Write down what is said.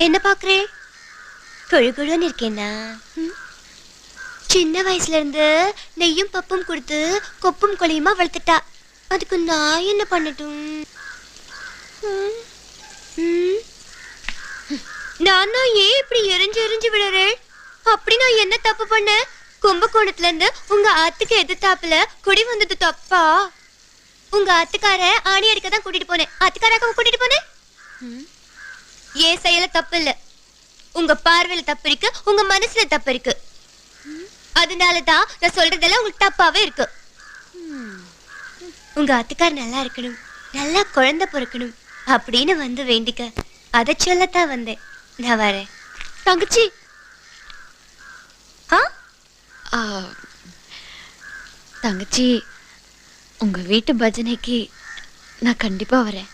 என்ன பாக்குறே? குழு குழுன்னு இருக்கேன்னா? சின்ன வயசுல இருந்து நெய்யும் பப்பும் கொடுத்து கொப்பும் கொலையுமா வளர்த்துட்டா. அதுக்கு நான் என்ன பண்ணட்டும்? நான் ஏன் இப்படி எரிஞ்சு எரிஞ்சு விடுறேன்? அப்படி நான் என்ன தப்பு பண்ண? கும்பகோணத்துல இருந்து உங்க ஆத்துக்கு எதிர்த்தாப்புல குடி வந்தது தப்பா? உங்க ஆத்துக்கார ஆணி அடிக்க தான் கூட்டிட்டு போனேன். ஆத்துக்காராக்க கூட்டிட்டு போனேன். ஏன் செயல தப்பு இல்ல. உங்க பார்வையில தப்பு இருக்கு, உங்க மனசுல தப்பு இருக்கு. அதனாலதான் நான் சொல்றதெல்லாம் உங்களுக்கு தப்பாவே இருக்கு. உங்க ஆத்துக்கார் நல்லா இருக்கணும், நல்லா குழந்தை பிறக்கணும் அப்படின்னு வந்து வேண்டிக்க. அதை சொல்லத்தான் வந்தேன். நான் வரேன். தங்கச்சி. தங்கச்சி, உங்க வீட்டு பஜனைக்கு நான் கண்டிப்பா வரேன்.